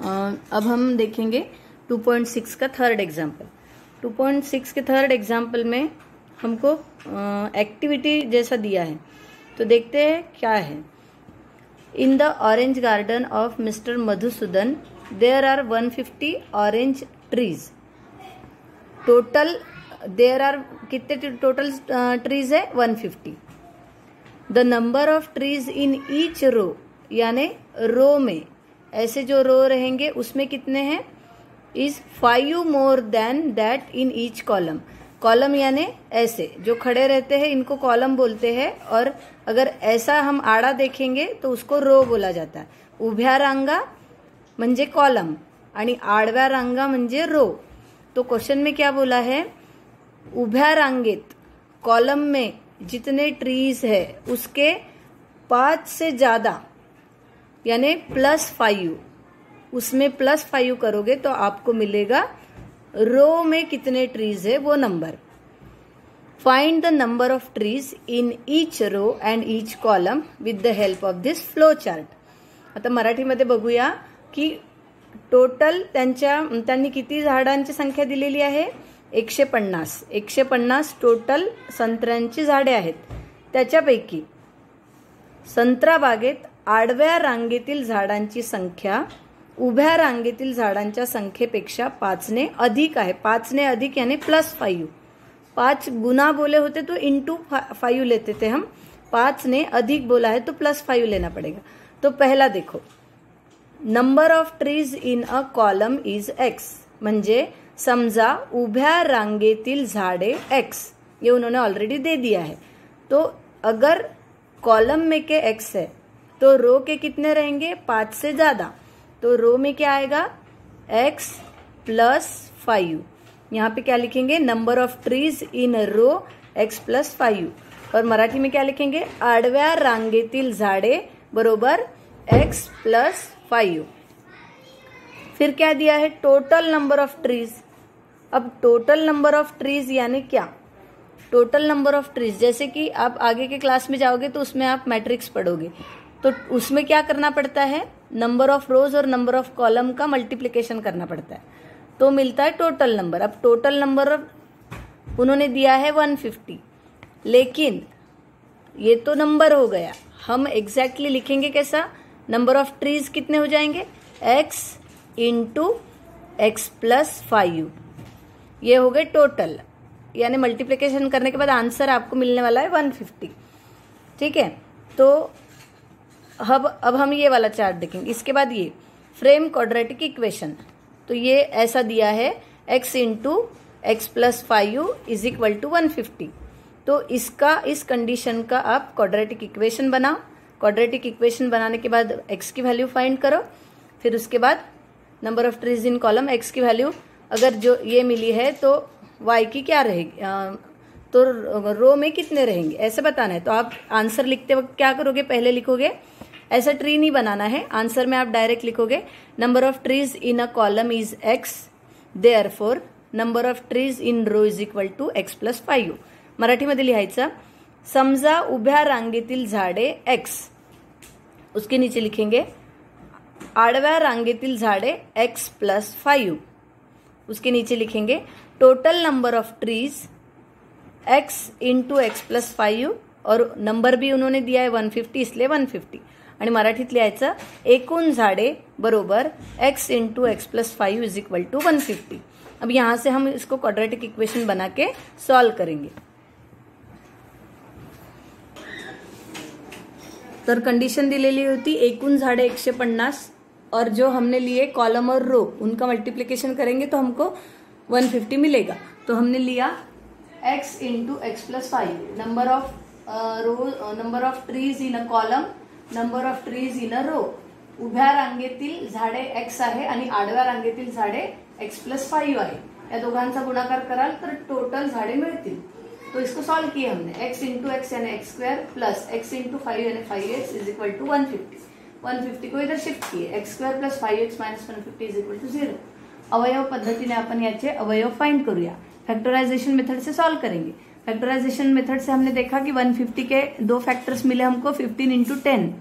अब हम देखेंगे 2.6 का थर्ड एग्जाम्पल। 2.6 के थर्ड एग्जाम्पल में हमको एक्टिविटी जैसा दिया है, तो देखते हैं क्या है। In the orange garden of mister Madhusudan there are 150 orange trees. Total there are कितने टोटल ट्रीज है? 150। The number of trees in each row, यानी रो में ऐसे जो रो रहेंगे उसमें कितने हैं? Is 5 more than that in each column. Column यानी ऐसे जो खड़े रहते हैं इनको कॉलम बोलते हैं, और अगर ऐसा हम आड़ा देखेंगे तो उसको रो बोला जाता है। उभ्या रांगा म्हणजे कॉलम आणि आडव्या रांगा म्हणजे रो। तो क्वेश्चन में क्या बोला है? उभ्या रांगेत कॉलम में जितने ट्रीज है उसके 5 से ज्यादा यानी +5, उसमें +5 करोगे तो आपको मिलेगा रो में कितने ट्रीज है वो number. Find the number of trees in each row and each column with the help of this flow chart. आता मराठीमध्ये बघूया की टोटल त्यांनी किती झाडांची संख्या दिलेली आहे? 150। 150 टोटल संत्र्यांची झाडे आहेत। त्याच्यापैकी संत्रा बागेत आडव्या रांगेतील झाडांची संख्या उभ्या रांगेतील झाडांच्या संख्येपेक्षा 5 ने अधिक आहे। 5 ने अधिक यानी +5। 5 गुना बोले होते तो इंटू 5 लेते थे हम, 5 ने अधिक बोला है तो +5 लेना पड़ेगा। तो पहला देखो, number of trees in a column is x, म्हणजे समजा उभ्या रांगेतील झाडे x, ये उन्होंने ऑलरेडी दे दिया है। तो अगर कॉलम में के x है तो रो के कितने रहेंगे? 5 से ज्यादा। तो रो में क्या आएगा? x + 5। यहाँ पे क्या लिखेंगे? Number of trees in row x + 5, और मराठी में क्या लिखेंगे? आडव्या रांगेतील झाडे बरोबर x + 5। फिर क्या दिया है? Total number of trees. अब टोटल नंबर ऑफ ट्रीज यानी क्या? टोटल नंबर ऑफ ट्रीज जैसे कि आप आगे के क्लास में जाओगे तो उसमें आप मैट्रिक्स पढ़ोगे, तो उसमें क्या करना पड़ता है? नंबर ऑफ रोज और नंबर ऑफ कॉलम का मल्टीप्लिकेशन करना पड़ता है, तो मिलता है टोटल नंबर। अब टोटल नंबर उन्होंने दिया है 150, लेकिन ये तो नंबर हो गया, हम एग्जैक्टली लिखेंगे कैसा? नंबर ऑफ ट्रीज कितने हो जाएंगे? x × x + 5, ये हो गए टोटल, यानी मल्टीप्लिकेशन करने के बाद आंसर आपको मिलने वाला है 150। ठीक है, तो अब हम ये वाला चार्ट देखेंगे। इसके बाद ये फ्रेम क्वाड्रेटिक इक्वेशन, तो ये ऐसा दिया है x × x + 5 = 150। तो इसका इस कंडीशन का आप क्वाड्रेटिक इक्वेशन बनाओ। क्वाड्रेटिक इक्वेशन बनाने के बाद x की वैल्यू फाइंड करो, फिर उसके बाद number of trees in column, x की वैल्यू अगर जो ये मिली है तो y की क्या रहेगी, तो रो में कितने रहेंगे ऐसे बताना है। तो आप आंसर लिखते वक्त क्या करोगे? पहले लिखोगे, ऐसा ट्री नहीं बनाना है, आंसर में आप डायरेक्ट लिखोगे number of trees in a column is x, therefore number of trees in row is = x + 5। मराठीमध्ये लिहायचं, समजा उभ्या रांगेतील झाडे x, उसके नीचे लिखेंगे आडव्या रांगेतील झाडे x + 5, उसके नीचे लिखेंगे total number of trees x × x + 5, और नंबर भी उन्होंने दिया है 150 इसलिए 150, आणि मराठीत लिहायचं एकूण झाडे बरोबर x × x + 5 = 150। अब यहां से हम इसको क्वाड्रेटिक इक्वेशन बना के सॉल्व करेंगे। तर कंडीशन दिलेली होती एकूण झाडे 150, और जो हमने लिए कॉलम और रो उनका मल्टीप्लिकेशन करेंगे तो हमको 150 मिलेगा। तो हमने लिया x × x + 5, number of trees in a column, number of trees in a row. उभ्या रांगेतील झाडे x आहे आणि आडव्या रांगेतील झाडे x + 5 आहे, या दोघांचा गुणाकार कराल तर टोटल झाडे मिळतील। तो इसको सॉल्व किया हमने, x × x यानी x² प्लस x × 5 यानी 5x = 150। 150 को इधर शिफ्ट किए, x² + 5x - 150 = 0। अवयव पद्धतीने आपण याचे अवयव फाइंड करूया। फैक्टराइजेशन मेथड से सॉल्व करेंगे। फैक्टराइजेशन मेथड से हमने देखा कि 150 के 2 फैक्टर्स मिले हमको, 15 × 10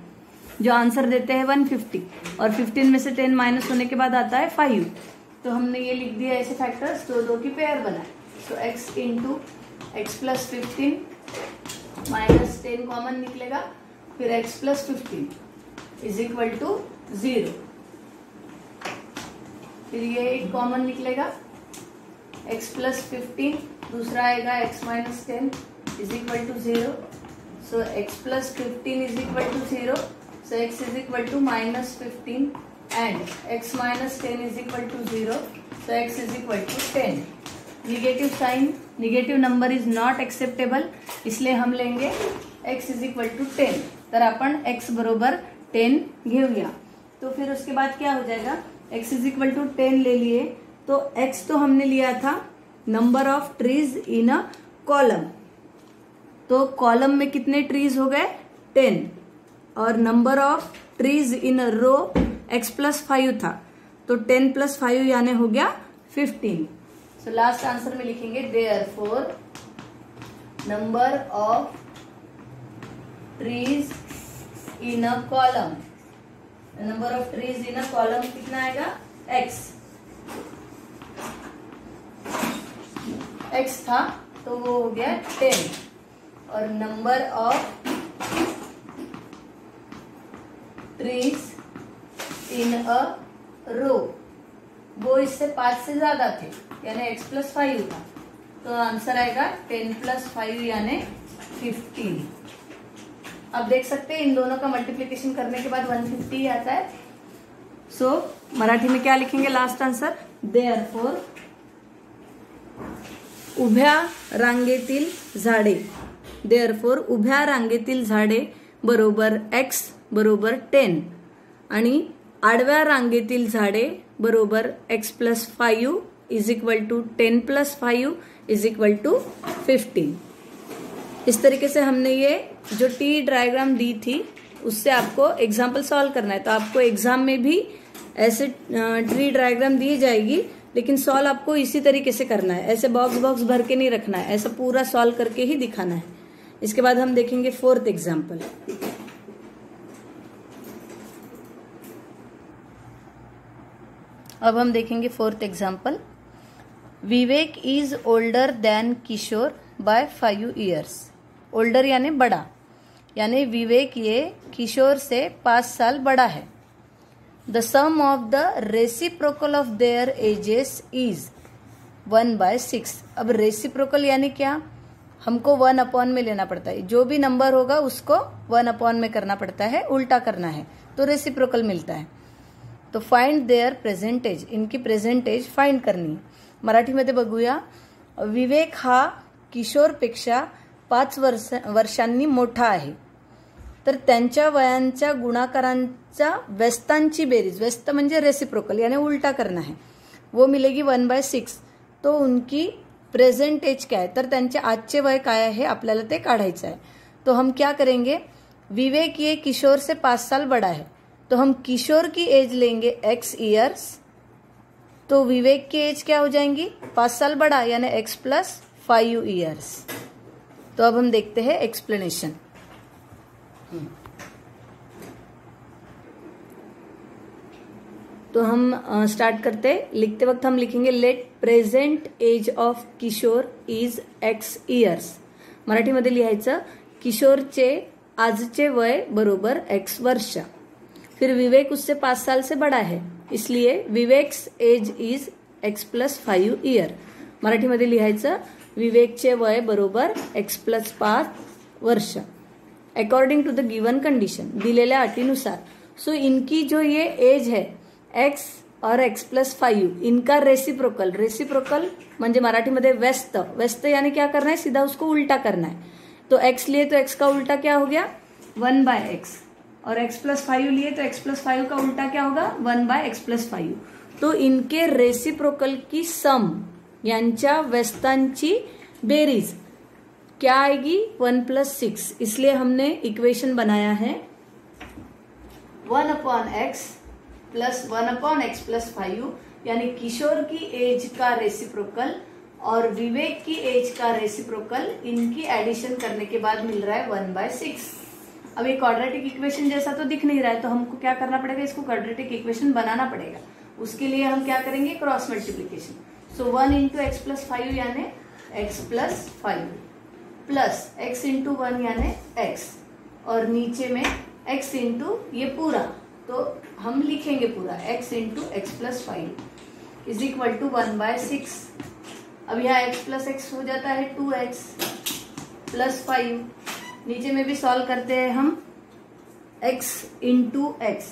जो आंसर देते हैं 150, और 15 में से 10 माइनस होने के बाद आता है 5। तो हमने ये लिख दिया ऐसे फैक्टर्स, तो दो की पेयर बनाए। तो x into x plus 15 minus 10 common निकलेगा, फिर x plus 15 is equal to 0। फिर ये एक कॉमन निकलेगा, x प्लस 15, दूसरा आएगा x minus 10 is equal to 0। So x plus 15 is equal to 0, so x is equal to minus 15 and x minus 10 is equal to 0, so x is equal to 10। Negative sign, negative number is not acceptable, इसलिए हम लेंगे x is equal to 10। तर आपण x बरोबर 10 घेऊया। तो फिर उसके बाद क्या हो जाएगा, x इज इक्वल टू 10 ले लिए, तो x तो हमने लिया था number of trees in a column, तो कॉलम में कितने ट्रीज हो गए 10, और number of trees in a row x plus 5 था, तो 10 प्लस 5 यानी हो गया 15। सो लास्ट आंसर में लिखेंगे therefore number of trees in a column, number of trees in a column कितना आएगा x, x था तो वो हो गया 10, और number of trees in a रो वो इससे 5 से ज्यादा थे, यानी x प्लस 5 था, तो आंसर आएगा 10 प्लस 5 यानी 15। अब देख सकते हैं इन दोनों का मल्टीप्लीकेशन करने के बाद 150 आता है। सो मराठी में क्या लिखेंगे लास्ट आंसर, देयरफॉर उभ्या रांगेतील झाडे, देयरफॉर उभ्या रांगेतील झाडे बरोबर x बरोबर 10 आणि आडव्या रांगेतील झाडे बरोबर x plus 5 is equal to 10 plus 5 is equal to 15। इस तरीके से हमने ये जो टी डायग्राम दी थी उससे आपको एग्जाम्पल सॉल्व करना है। तो आपको एग्जाम में भी ऐसे ट्री डायग्राम दी जाएगी, लेकिन सॉल्व आपको इसी तरीके से करना है, ऐसे बॉक्स बॉक्स भर के नहीं रखना है, ऐसा पूरा सॉल्व करके ही दिखाना है। इसके बाद हम देखेंगे 4th एग्जाम्पल। अब हम देखेंगे 4th example. Vivek is older than Kishor by 5 years। Older यानी बड़ा, यानी विवेक ये किशोर से 5 साल बड़ा है। The sum of the reciprocal of their ages is 1/6। अब रेसिप्रोकल यानी क्या, हमको 1/, में लेना पड़ता है, जो भी नंबर होगा उसको 1/, में करना पड़ता है, उल्टा करना है, तो रेसिप्रोकल मिलता है। तो फाइंड देयर प्रेझेंटेज, इनकी प्रेझेंटेज फाइंड करनी। मराठीमध्ये बघूया, विवेक हा किशोरपेक्षा 5 वर्षांनी मोठा आहे, तर त्यांच्या वयांच्या गुणाकारांच्या व्यस्तांची बेरीज, व्यस्त म्हणजे रेसिप्रोकल यानी उल्टा करना है, वो मिलेगी 1/6। तो उनकी प्रेजेंट एज क्या है, तर त्यांचे आजचे वय काय आहे आपल्याला ते काढायचं आहे। तो हम क्या करेंगे, विवेक ये किशोर से 5 साल बड़ा है, तो हम किशोर की एज लेंगे x ईयर्स, तो विवेक की एज क्या हो जाएंगी 5 साल बड़ा यानी x प्लस 5 ईयर्स। तो अब हम देखते हैं एक्सप्लेनेशन। तो हम स्टार्ट करते, लिखते वक्त हम लिखेंगे let present age of Kishor is x years. मराठीमध्ये लिहायचं किशोरचे आजचे वय बरोबर x वर्ष। फिर विवेक उससे 5 साल से बड़ा है, इसलिए Vivek's age is x plus 5 year. मराठीमध्ये लिहायचं विवेकचे वय बरोबर x प्लस 5 वर्ष according to the given condition, दिलेल्या अटीनुसार। सो इनकी जो ये एज है x और x प्लस 5, इनका रेसिप्रोकल, रेसिप्रोकल म्हणजे मराठीमध्ये व्यस्त, व्यस्त यानी क्या करना है, सीधा उसको उल्टा करना है। तो x लिए तो x का उल्टा क्या हो गया 1/x, और x प्लस 5 लिए तो x प्लस 5 का उल्टा क्या होगा 1/x प्लस 5। तो इनके रेसिप्रोकल की सम यांच्या व्यस्तांची बेरीज क्या आएगी 1+6, इसलिए हमने इक्वेशन बनाया है 1/x प्लस 1/x प्लस 5, यानी किशोर की एज का रेसिप्रोकल और विवेक की एज का रेसिप्रोकल, इनकी एडिशन करने के बाद मिल रहा है 1/6। अब ये क्वाड्रेटिक इक्वेशन जैसा तो दिख नहीं रहा है, तो हमको क्या करना पड़ेगा, इसको क्वाड्रेटिक इक्वेशन बनाना पड़ेगा। उसके लिए हम क्या करेंगे, क्रॉस मल्टीप्लीकेशन। सो 1 इंटू एक्स प्लस 5 यानी x plus 5 plus x into 1 यानी एक्स, और नीचे में एक्स इंटू ये पूरा, तो हम लिखेंगे पूरा x into x plus 5 is equal to 1/6। अब यहाँ x प्लस एक्स हो जाता है 2x प्लस 5। नीचे में भी सॉल्व करते हैं हम, x इंटू एक्स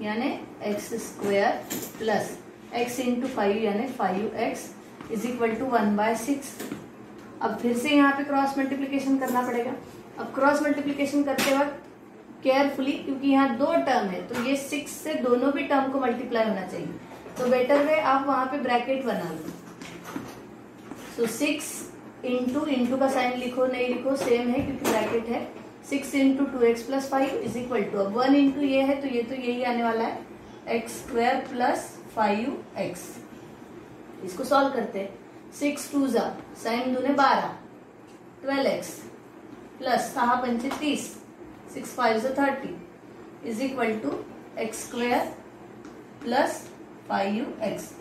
यानी x square plus x into 5 यानी 5x इज इक्वल टू 1/6। अब फिर से यहाँ पे क्रॉस मल्टीप्लीकेशन करना पड़ेगा। अब क्रॉस मल्टीप्लीकेशन करते वक्त केयरफुली, क्योंकि यहाँ दो टर्म है तो ये 6 से दोनों भी टर्म को मल्टीप्लाई होना चाहिए, तो बेटर वे आप वहां पे ब्रैकेट बना लो। सो 6 इंटू का साइन लिखो नहीं लिखो सेम है क्योंकि ब्रैकेट है। 6 into 2x plus 5 is equal to, अब 1 इंटू ये है तो यही आने वाला है एक्स स्क्वायर प्लस 5x। इसको सॉल्व करते हैं। 6 2 जा साइन दूने 12 12x प्लस 6 पंचे 30 6 5 से 30 is equal to x square plus 5x।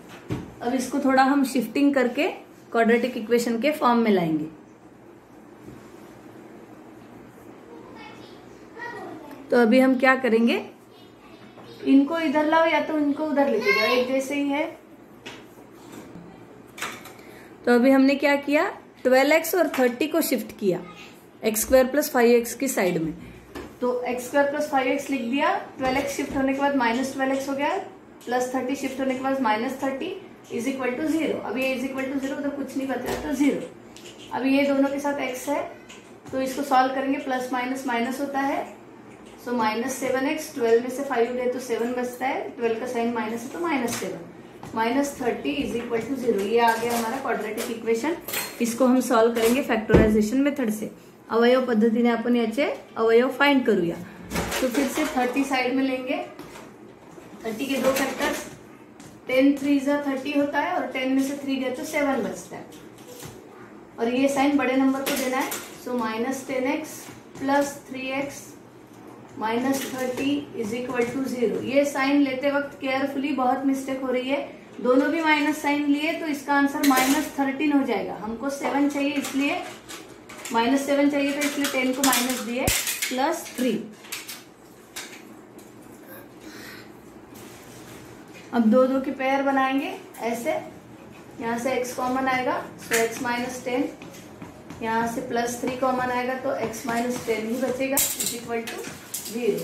अब इसको थोड़ा हम शिफ्टिंग करके क्वाड्रेटिक इक्वेशन के फॉर्म में लाएंगे। तो अभी हम क्या करेंगे, इनको इधर लाओ या तो इनको उधर लेके जाओ, एक जैसे ही है। तो अभी हमने क्या किया, 12x और 30 को शिफ्ट किया एक्स स्क्वायर प्लस 5x की साइड में, तो एक्स स्क्वायर प्लस 5x लिख दिया। 12x शिफ्ट होने के बाद माइनस 12x हो गया, प्लस 30 शिफ्ट होने के बाद माइनस 30 इज इक्वल टू 0। अब ये इज इक्वल टू 0 तो कुछ नहीं बचा तो 0। अब ये दोनों के साथ x है तो इसको सॉल्व करेंगे, प्लस माइनस माइनस होता है, सो माइनस 7x। 12 में से 5 गए तो 7 बचता है, 12 का साइन माइनस है तो minus 7 minus 30 is equal to 0। ये आ गया हमारा क्वाड्रेटिक इक्वेशन। इसको हम सॉल्व करेंगे फॅक्टरायझेशन मेथड से। अवयव पद्धतीने आपण याचे अवयव फाइंड करूया। तो फिर से 30 साइड में लेंगे। 30 के दो फैक्टर्स, 10 3 जा 30 होता है और 10 में से 3 गए तो 7 बचता है, और ये साइन बड़े नंबर को देना है। So minus 10x plus 3x minus 30 is equal to 0। ये साइन लेते वक्त केयरफुली, बहुत मिस्टेक हो रही है, दोनों भी माइनस साइन लिए तो इसका आंसर माइनस 13 हो जाएगा। हमको 7 चाहिए इसलिए माइनस 7 चाहिए तो इसलिए 10 को माइनस दिए प्लस 3। अब दो दो की पेयर बनाएंगे ऐसे, यहाँ से x कॉमन आएगा सो x माइनस 10, यहाँ से प्लस 3 कॉमन आएगा तो x माइनस 10 ही बचेगा is equal to 0।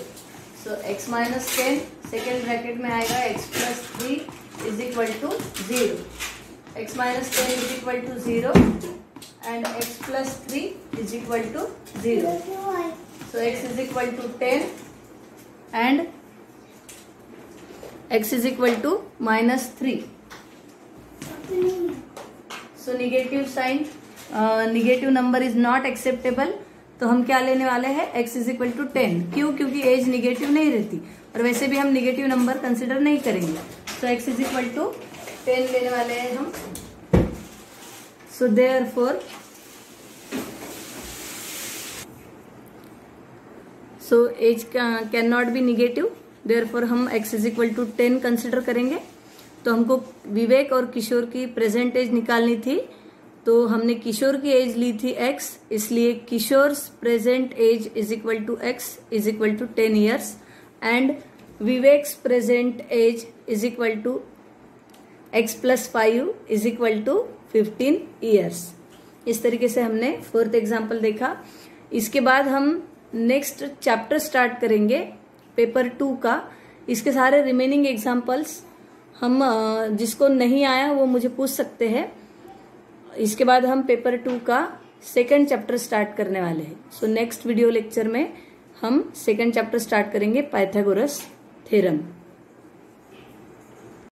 So x minus 10 second bracket में आएगा x plus 3 is equal to 0। x minus 10 is equal to 0 and x plus 3 is equal to 0। So x is equal to 10 and x is equal to minus 3. So negative sign, negative number is not acceptable. तो हम क्या लेने वाले हैं, x is equal to 10। क्यों, क्योंकि as negative नहीं रहती और वैसे भी हम निगेटिव नंबर कंसिडर नहीं करेंगे। तो x is equal to 10 लेने वाले हैं हम। So therefore, so age cannot be negative, therefore हम x is equal to 10 consider करेंगे। तो हमको विवेक और किशोर की प्रेजेंट एज निकालनी थी, तो हमने किशोर की एज ली थी x, इसलिए Kishore present age is equal to x is equal to 10 years and Vivek's present age is equal to x plus 5 is equal to 15 years. इस तरीके से हमने 4th एग्जाम्पल देखा। इसके बाद हम नेक्स्ट चैप्टर स्टार्ट करेंगे पेपर 2 का। इसके सारे रिमेनिंग एग्जाम्पल्स हम जिसको नहीं आया वो मुझे पूछ सकते हैं। इसके बाद हम पेपर 2 का 2nd चैप्टर स्टार्ट करने वाले हैं। सो नेक्स्ट वीडियो लेक्चर में हम 2nd चैप्टर स्टार्ट करेंगे, पाइथागोरस थ्योरम।